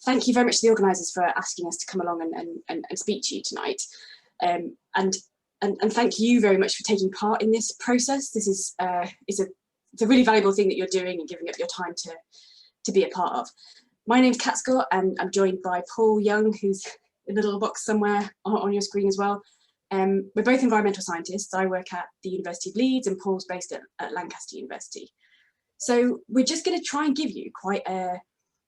thank you very much to the organisers for asking us to come along and speak to you tonight. And thank you very much for taking part in this process. This is it's a really valuable thing that you're doing and giving up your time to be a part of. My name's Kat Scott, and I'm joined by Paul Young, who's in the little box somewhere on your screen as well. We're both environmental scientists. I work at the University of Leeds and Paul's based at Lancaster University. So we're just going to try and give you quite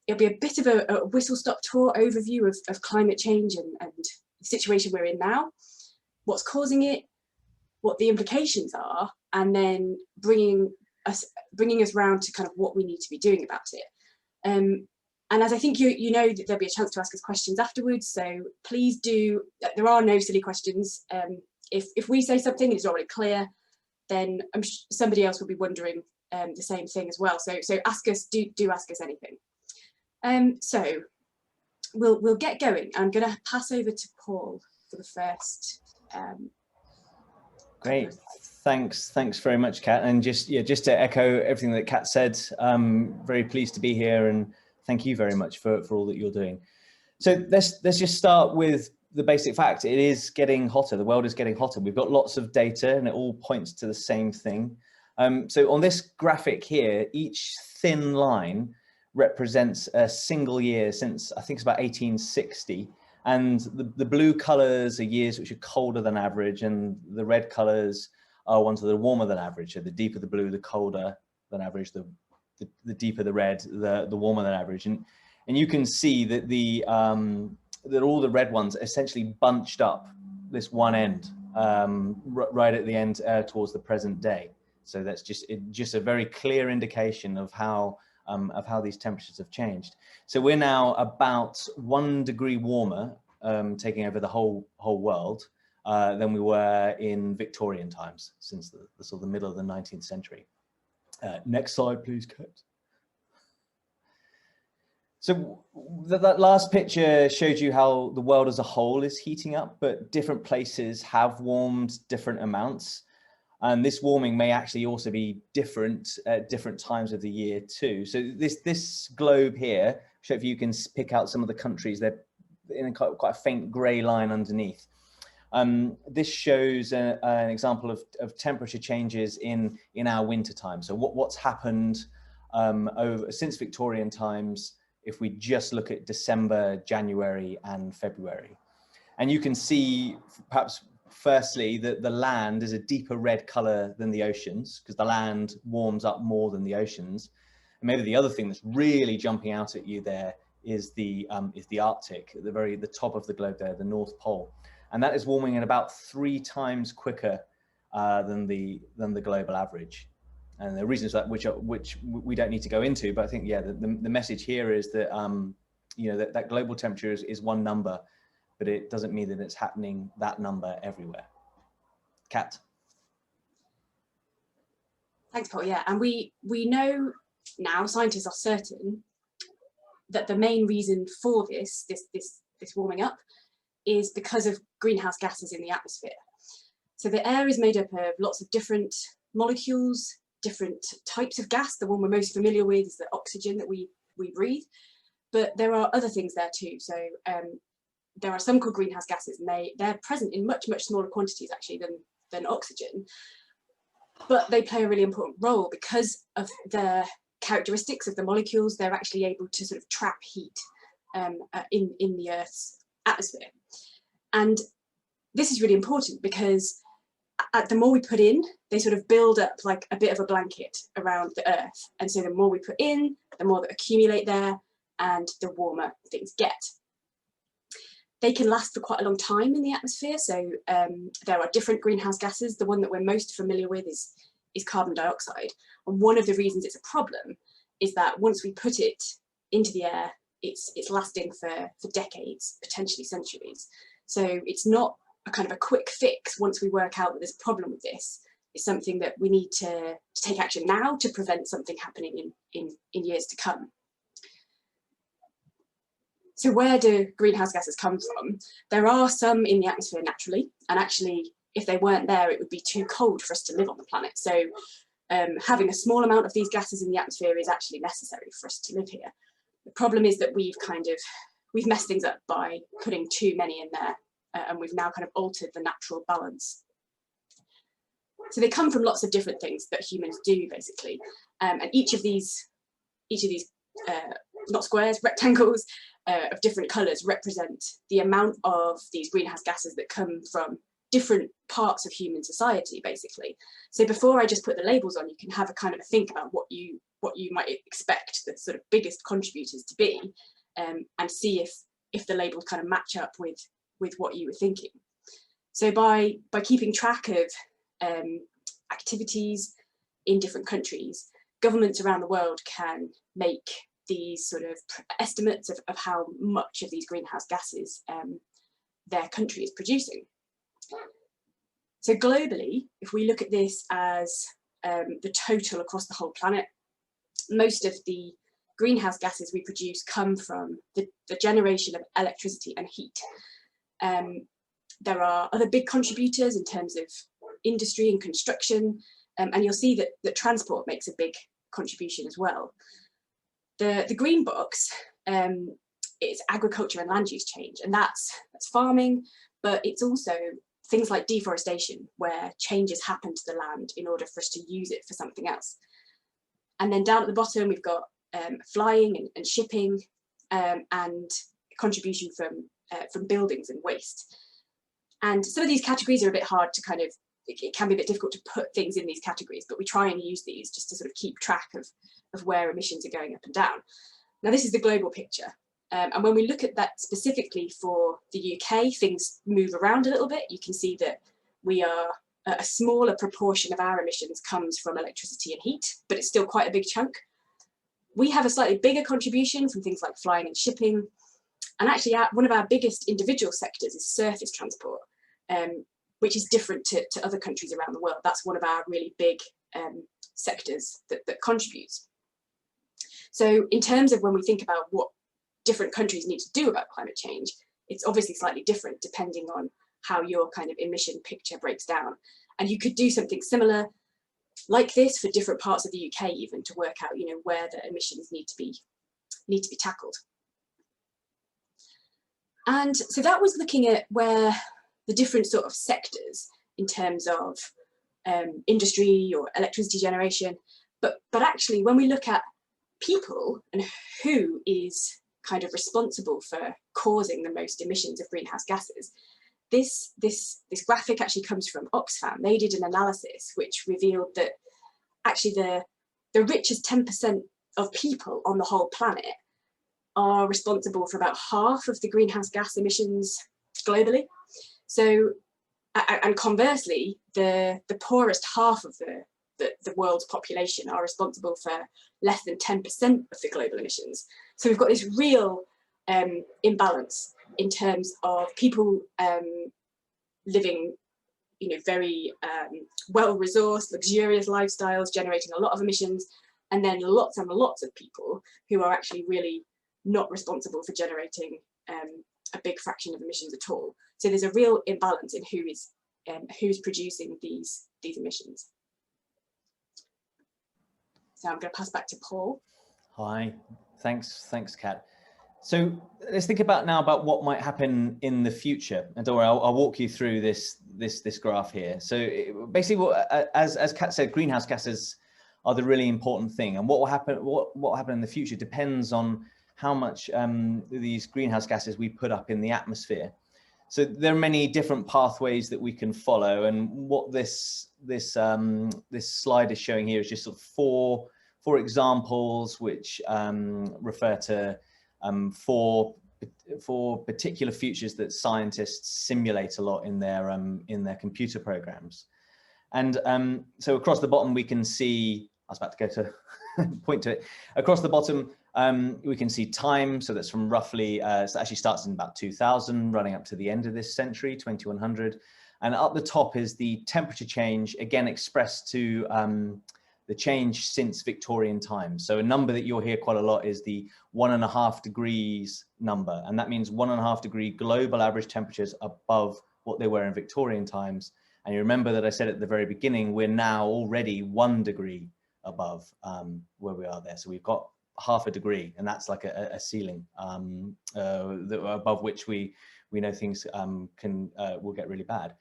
it'll be a bit of a whistle-stop tour overview of climate change and the situation we're in now, what's causing it, what the implications are, and then bringing us round to kind of what we need to be doing about it. And as I think you know, that there'll be a chance to ask us questions afterwards, so please do, there are no silly questions. If we say something and it's already clear, then I'm sure somebody else will be wondering the same thing as well. So ask us, do ask us anything. So we'll get going. I'm going to pass over to Paul for the first. Great, thanks very much, Kat. And just to echo everything that Kat said, very pleased to be here, and thank you very much for all that you're doing. So let's just start with the basic fact. It is getting hotter. The world is getting hotter. We've got lots of data, and it all points to the same thing. So on this graphic here, each thin line represents a single year since, I think it's about 1860. And the blue colours are years which are colder than average, and the red colours are ones that are warmer than average. So the deeper the blue, the colder than average, the deeper the red, the warmer than average. And you can see that that all the red ones essentially bunched up this one end, right at the end towards the present day. So that's just a very clear indication of how these temperatures have changed. So we're now about 1 degree warmer, taking over the whole world, than we were in Victorian times, since the sort of the middle of the 19th century. Next slide, please, Kurt. So that last picture showed you how the world as a whole is heating up, but different places have warmed different amounts. And this warming may actually also be different at different times of the year too. So this globe here, so if you can pick out some of the countries, they're in quite a faint grey line underneath. This shows an example of temperature changes in our winter time. So what's happened since Victorian times, if we just look at December, January and February. And you can see perhaps firstly that the land is a deeper red color than the oceans, because the land warms up more than the oceans. And maybe the other thing that's really jumping out at you there is the Arctic, at the top of the globe there, the North Pole. And that is warming at about 3 times quicker than the global average. And the reasons for that, which we don't need to go into, but I think, yeah, the message here is that, you know, that global temperature is one number, but it doesn't mean that it's happening that number everywhere. Kat. Thanks, Paul. Yeah, and we know now, scientists are certain that the main reason for this warming up is because of greenhouse gases in the atmosphere. So the air is made up of lots of different molecules, different types of gas. The one we're most familiar with is the oxygen that we breathe, but there are other things there too. So there are some called greenhouse gases, and they're present in much smaller quantities actually than oxygen, but they play a really important role because of the characteristics of the molecules. They're actually able to sort of trap heat in the Earth's atmosphere. And this is really important because the more we put in, they sort of build up like a bit of a blanket around the Earth. And so the more we put in, the more that accumulate there, and the warmer things get. They can last for quite a long time in the atmosphere. So there are different greenhouse gases. The one that we're most familiar with is carbon dioxide. And one of the reasons it's a problem is that once we put it into the air, it's lasting for decades, potentially centuries. So it's not a kind of a quick fix once we work out that there's a problem with this. It's something that we need to take action now to prevent something happening in years to come. So where do greenhouse gases come from? There are some in the atmosphere naturally, and actually if they weren't there, it would be too cold for us to live on the planet. So having a small amount of these gases in the atmosphere is actually necessary for us to live here. The problem is that we've kind of we've messed things up by putting too many in there, and we've now kind of altered the natural balance. So they come from lots of different things that humans do, basically, and each of these not squares, rectangles of different colours represent the amount of these greenhouse gases that come from different parts of human society, basically. So before I just put the labels on, you can have a kind of a think about what you might expect the sort of biggest contributors to be, and see if the labels kind of match up with what you were thinking. So by keeping track of activities in different countries, governments around the world can make these sort of estimates of how much of these greenhouse gases their country is producing. So globally, if we look at this as the total across the whole planet, most of the greenhouse gases we produce come from the generation of electricity and heat. There are other big contributors in terms of industry and construction, and you'll see that transport makes a big contribution as well. The green box is agriculture and land use change, and that's farming, but it's also things like deforestation, where changes happen to the land in order for us to use it for something else. And then down at the bottom, we've got flying and shipping, and contribution from buildings and waste. And some of these categories are a bit hard to kind of, it can be a bit difficult to put things in these categories, but we try and use these just to sort of keep track of where emissions are going up and down. Now, this is the global picture. And when we look at that specifically for the UK, things move around a little bit. You can see that we are, a smaller proportion of our emissions comes from electricity and heat, but it's still quite a big chunk. We have a slightly bigger contribution from things like flying and shipping. And actually one of our biggest individual sectors is surface transport, which is different to other countries around the world. That's one of our really big sectors that contributes. So in terms of when we think about what different countries need to do about climate change, it's obviously slightly different depending on how your kind of emission picture breaks down. And you could do something similar like this for different parts of the UK even, to work out, where the emissions need to be tackled. And so that was looking at where the different sort of sectors in terms of industry or electricity generation, but actually when we look at people and who is kind of responsible for causing the most emissions of greenhouse gases, this graphic actually comes from Oxfam. They did an analysis which revealed that actually the richest 10% of people on the whole planet are responsible for about half of the greenhouse gas emissions globally. So, and conversely, the poorest half of the world's population are responsible for less than 10% of the global emissions. So we've got this real imbalance in terms of people living, very well-resourced, luxurious lifestyles, generating a lot of emissions, and then lots and lots of people who are actually really not responsible for generating a big fraction of emissions at all. So there's a real imbalance in who's producing these emissions. So I'm going to pass back to Paul. Hi, thanks, Kat. So let's think about what might happen in the future. And don't worry, I'll walk you through this graph here. So basically, as Kat said, greenhouse gases are the really important thing. And what will happen in the future depends on how much these greenhouse gases we put up in the atmosphere. So there are many different pathways that we can follow, and what this slide is showing here is just sort of four examples which refer to four particular futures that scientists simulate a lot in their computer programs. And so across the bottom we can see, I was about to go to point to it. Across the bottom we can see time, so that's from roughly, so it actually starts in about 2000, running up to the end of this century, 2100. And up the top is the temperature change, again expressed to the change since Victorian times. So a number that you'll hear quite a lot is the 1.5 degrees number. And that means 1.5 degree global average temperatures above what they were in Victorian times. And you remember that I said at the very beginning, we're now already 1 degree above where we are there. So we've got half a degree, and that's like a ceiling above which we know things will get really bad.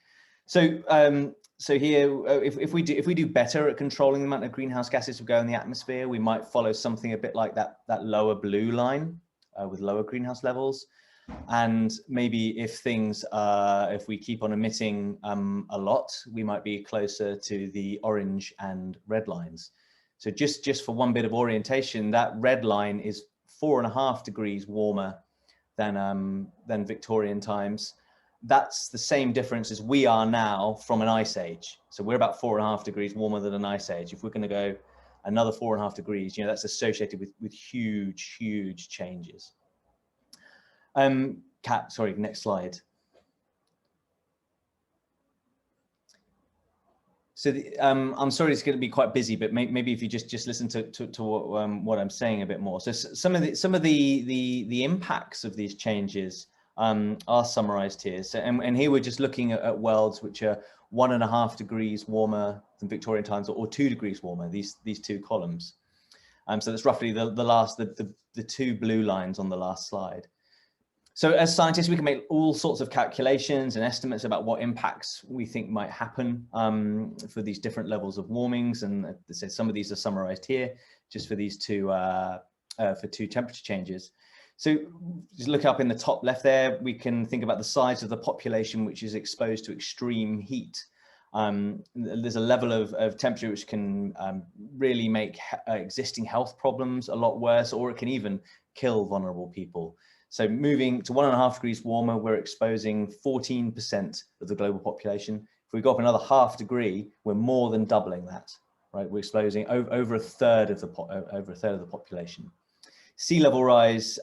So so here, if we do better at controlling the amount of greenhouse gases that go in the atmosphere, we might follow something a bit like that lower blue line with lower greenhouse levels. And maybe if we keep on emitting a lot, we might be closer to the orange and red lines. So just for one bit of orientation, that red line is 4.5 degrees warmer than Victorian times. That's the same difference as we are now from an ice age. So we're about 4.5 degrees warmer than an ice age. If we're going to go another 4.5 degrees, you know, that's associated with huge changes. Kat, sorry, next slide. So I'm sorry, it's going to be quite busy, but maybe if you just listen to what I'm saying a bit more. So some of the impacts of these changes are summarized here. So and here we're just looking at worlds which are 1.5 degrees warmer than Victorian times, or 2 degrees warmer. These two columns. So that's roughly the two blue lines on the last slide. So as scientists, we can make all sorts of calculations and estimates about what impacts we think might happen for these different levels of warmings. And as I said, some of these are summarized here just for these two temperature changes. So just look up in the top left there, we can think about the size of the population which is exposed to extreme heat. There's a level of temperature which can really make existing health problems a lot worse, or it can even kill vulnerable people. So moving to 1.5 degrees warmer, we're exposing 14% of the global population. If we go up another half degree, we're more than doubling that, right? We're exposing over a third of the population. Sea level rise,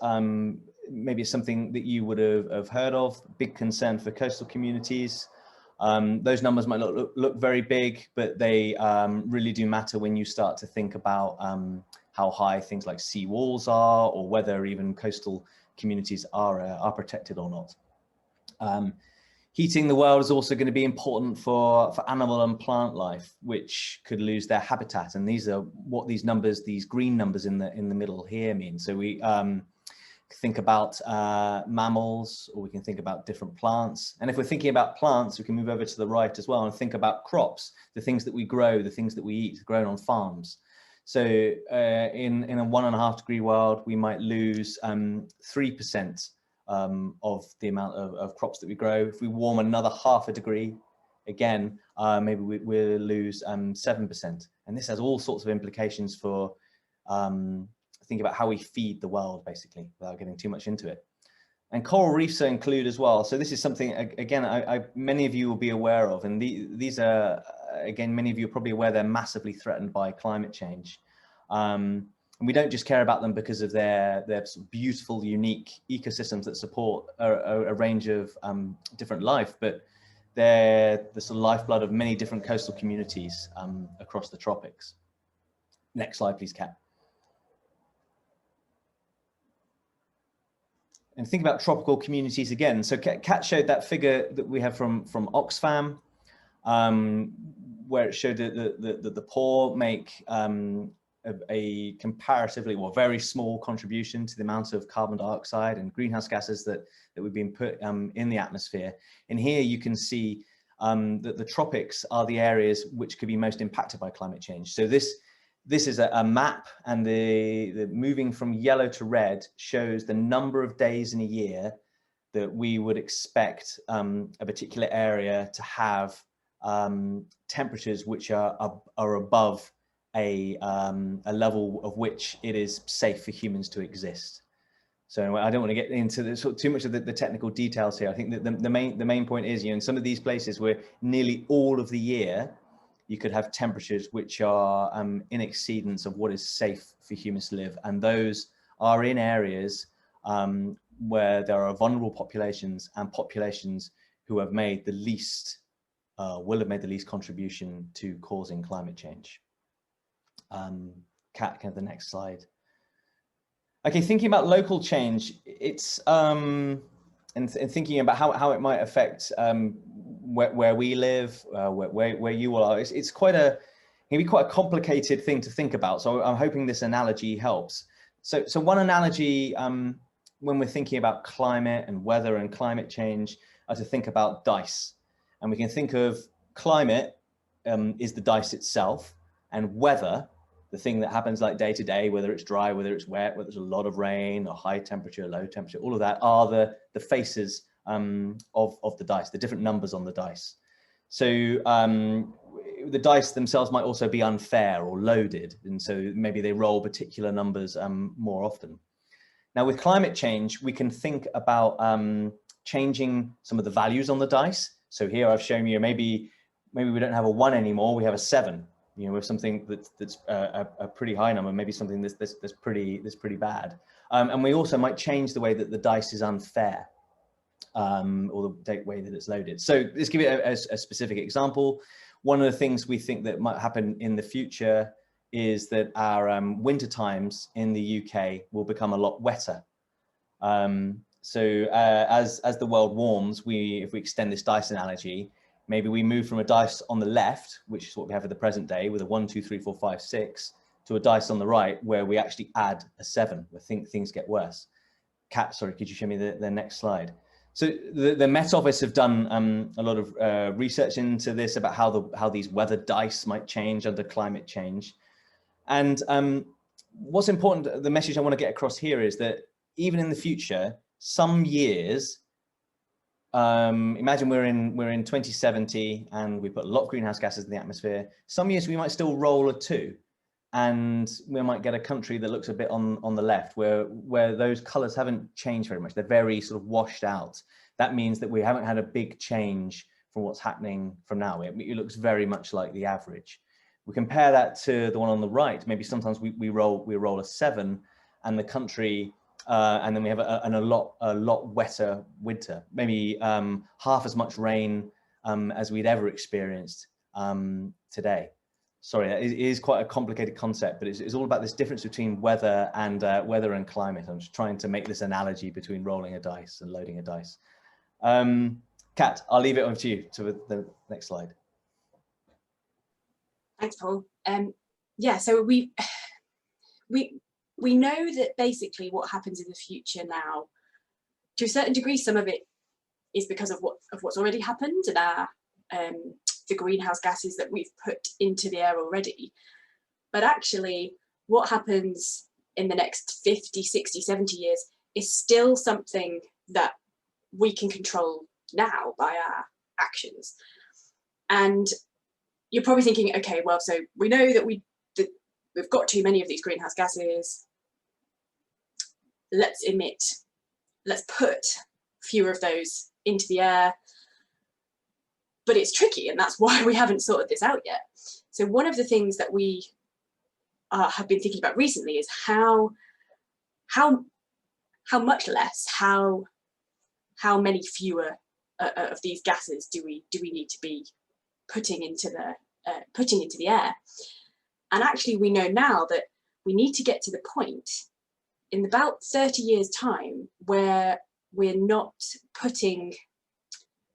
maybe it's something that you would have heard of. Big concern for coastal communities. Those numbers might not look very big, but they really do matter when you start to think about how high things like sea walls are, or whether even coastal communities are protected or not. Heating the world is also going to be important for animal and plant life, which could lose their habitat. And these are what these numbers, these green numbers in the middle here mean. So we think about mammals, or we can think about different plants. And if we're thinking about plants, we can move over to the right as well and think about crops, the things that we grow, the things that we eat, grown on farms. So in a 1.5 degree world, we might lose 3% of the amount of crops that we grow. If we warm another half a degree, again, maybe we'll lose 7%. And this has all sorts of implications for think about how we feed the world, basically, without getting too much into it. And coral reefs are included as well. So this is something, again, many of you will be aware of. And these are, again, many of you are probably aware they're massively threatened by climate change. And we don't just care about them because of their sort of beautiful, unique ecosystems that support a range of different life, but they're the sort of lifeblood of many different coastal communities across the tropics. Next slide, please, Kat. And think about tropical communities again. So Kat showed that figure that we have from Oxfam, where it showed that the poor make a comparatively, well, very small contribution to the amount of carbon dioxide and greenhouse gases that we've been put in the atmosphere. And here you can see that the tropics are the areas which could be most impacted by climate change. So this is a map, and the moving from yellow to red shows the number of days in a year that we would expect a particular area to have temperatures which are above a level of which it is safe for humans to exist. So I don't want to get into too much of the technical details here. I think that the main point is, you know, in some of these places where nearly all of the year you could have temperatures which are in exceedance of what is safe for humans to live, and those are in areas where there are vulnerable populations and populations who have made the least will have made the least contribution to causing climate change. Kat, can have the next slide. Okay, thinking about local change, it's and thinking about how it might affect where we live, where you all are. It's quite a, it can be quite a complicated thing to think about. So I'm hoping this analogy helps. So one analogy when we're thinking about climate and weather and climate change are to think about dice. And we can think of climate is the dice itself, and weather, the thing that happens like day to day, whether it's dry, whether it's wet, whether there's a lot of rain or high temperature, low temperature, all of that are the faces of the dice, the different numbers on the dice. So the dice themselves might also be unfair or loaded, and so maybe they roll particular numbers more often. Now with climate change, we can think about changing some of the values on the dice. So here I've shown you maybe we don't have a 1 anymore, we have a 7. You know, with something that's a pretty high number, maybe something that's pretty bad. And we also might change the way that the dice is unfair, or the way that it's loaded. So let's give it a specific example. One of the things we think that might happen in the future is that our winter times in the UK will become a lot wetter. So as the world warms, if we extend this dice analogy, maybe we move from a dice on the left, which is what we have at the present day, with a 1, 2, 3, 4, 5, 6, to a dice on the right, where we actually add a 7, where things get worse. Kat, sorry, could you show me the next slide? So the Met Office have done a lot of research into this, about how these weather dice might change under climate change. And what's important, the message I want to get across here is that even in the future, some years, imagine we're in 2070 and we put a lot of greenhouse gases in the atmosphere. Some years we might still roll a 2, and we might get a country that looks a bit on the left, where those colors haven't changed very much. They're very sort of washed out. That means that we haven't had a big change from what's happening from now. It looks very much like the average. We compare that to the one on the right. Maybe sometimes we roll a 7, and the country, and then we have a lot wetter winter, maybe half as much rain as we'd ever experienced today. Sorry, it is quite a complicated concept, but it's all about this difference between weather and climate. I'm just trying to make this analogy between rolling a dice and loading a dice. Kat, I'll leave it over to you to the next slide. Thanks, Paul. Yeah, so we know that basically what happens in the future now, to a certain degree, some of it is because of what's already happened and our the greenhouse gases that we've put into the air already. But actually, what happens in the next 50, 60, 70 years is still something that we can control now by our actions. And you're probably thinking, okay, well, so we know that we've got too many of these greenhouse gases. Let's put fewer of those into the air. But it's tricky, and that's why we haven't sorted this out yet. So one of the things that we have been thinking about recently is how much less, how many fewer of these gases do we need to be putting into the air. And actually, we know now that we need to get to the point in about 30 years' time where we're not putting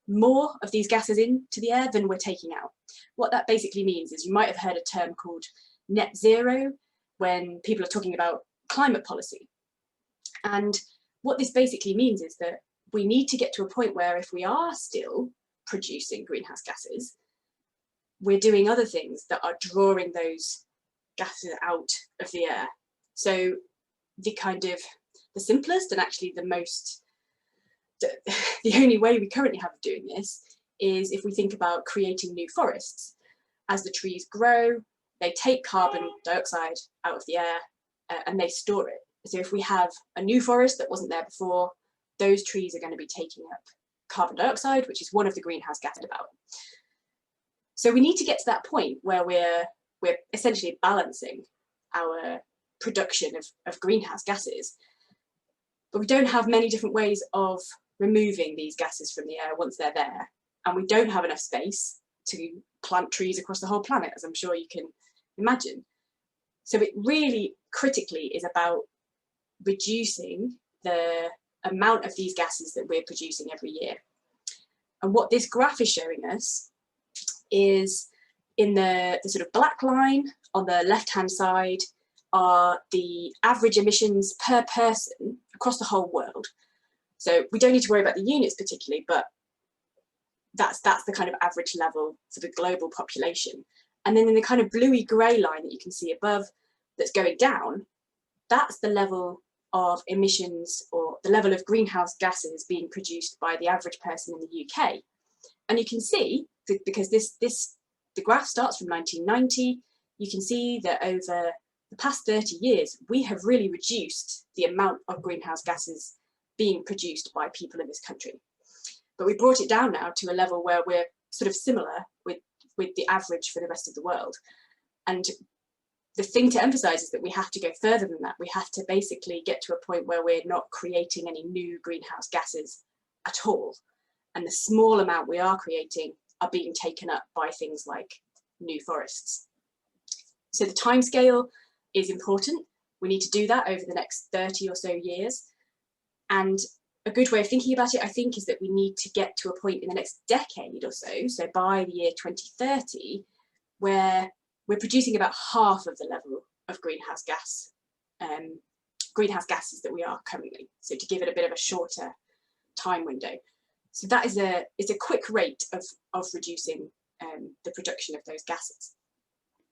more of these gases into the air than we're taking out. What that basically means is, you might have heard a term called net zero when people are talking about climate policy. And what this basically means is that we need to get to a point where, if we are still producing greenhouse gases, we're doing other things that are drawing those gases out of the air. So the simplest and actually the only way we currently have of doing this is if we think about creating new forests. As the trees grow, they take carbon dioxide out of the air and they store it. So if we have a new forest that wasn't there before, those trees are going to be taking up carbon dioxide, which is one of the greenhouse gases about. So we need to get to that point where we're essentially balancing our production of greenhouse gases. But we don't have many different ways of removing these gases from the air once they're there. And we don't have enough space to plant trees across the whole planet, as I'm sure you can imagine. So it really critically is about reducing the amount of these gases that we're producing every year. And what this graph is showing us is, in the sort of black line on the left-hand side, are the average emissions per person across the whole world. So we don't need to worry about the units particularly, but that's the kind of average level for the global population. And then in the kind of bluey grey line that you can see above that's going down, that's the level of emissions or the level of greenhouse gases being produced by the average person in the UK. And you can see, because the graph starts from 1990, you can see that over the past 30 years, we have really reduced the amount of greenhouse gases being produced by people in this country. But we brought it down now to a level where we're sort of similar with the average for the rest of the world. And the thing to emphasize is that we have to go further than that. We have to basically get to a point where we're not creating any new greenhouse gases at all. And the small amount we are creating are being taken up by things like new forests. So the timescale is important. We need to do that over the next 30 or so years. And a good way of thinking about it, I think, is that we need to get to a point in the next decade or so by the year 2030, where we're producing about half of the level of greenhouse gases that we are currently. So to give it a bit of a shorter time window. So that is a quick rate of reducing the production of those gases.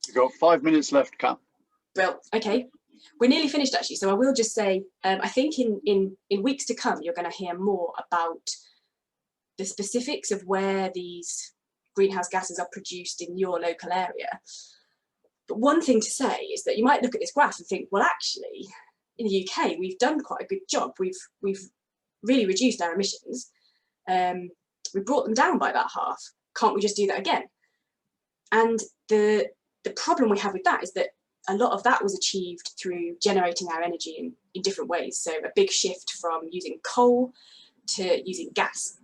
You've got 5 minutes left, Kat. Well, okay. We're nearly finished actually, so I will just say, I think in weeks to come, you're going to hear more about the specifics of where these greenhouse gases are produced in your local area. But one thing to say is that you might look at this graph and think, well, actually, in the UK, we've done quite a good job. We've really reduced our emissions. We brought them down by about half. Can't we just do that again? And the problem we have with that is that a lot of that was achieved through generating our energy in different ways. So a big shift from using coal to using gas.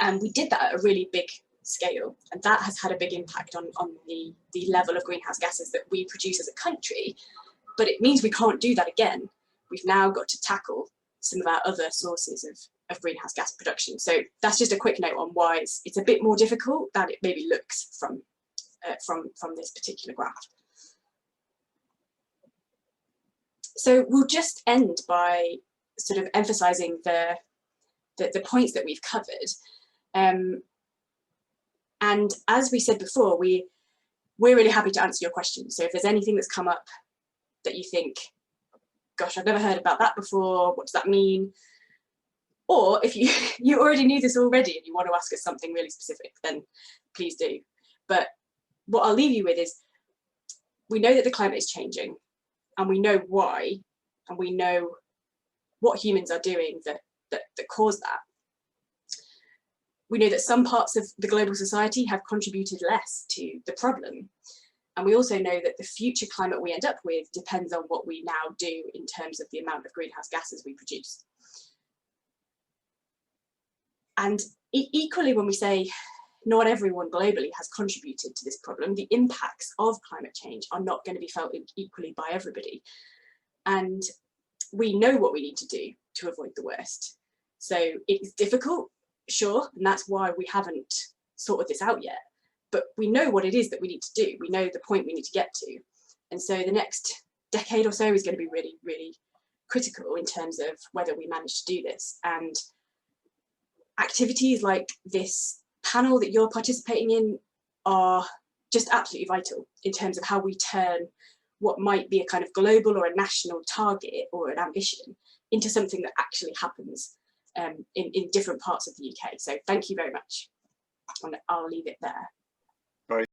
And we did that at a really big scale. And that has had a big impact on the level of greenhouse gases that we produce as a country. But it means we can't do that again. We've now got to tackle some of our other sources of greenhouse gas production. So that's just a quick note on why it's a bit more difficult than it maybe looks from this particular graph. So we'll just end by sort of emphasising the points that we've covered. And as we said before, we're really happy to answer your questions. So if there's anything that's come up that you think, gosh, I've never heard about that before, what does that mean? Or if you already knew this already and you want to ask us something really specific, then please do. But what I'll leave you with is, we know that the climate is changing, and we know why, and we know what humans are doing that cause that. We know that some parts of the global society have contributed less to the problem. And we also know that the future climate we end up with depends on what we now do in terms of the amount of greenhouse gases we produce. And equally, when we say not everyone globally has contributed to this problem, the impacts of climate change are not going to be felt equally by everybody. And we know what we need to do to avoid the worst. So it's difficult, sure, and that's why we haven't sorted this out yet. But we know what it is that we need to do. We know the point we need to get to. And so the next decade or so is going to be really, really critical in terms of whether we manage to do this. And activities like this panel that you're participating in are just absolutely vital in terms of how we turn what might be a kind of global or a national target or an ambition into something that actually happens in different parts of the UK. So thank you very much. And I'll leave it there.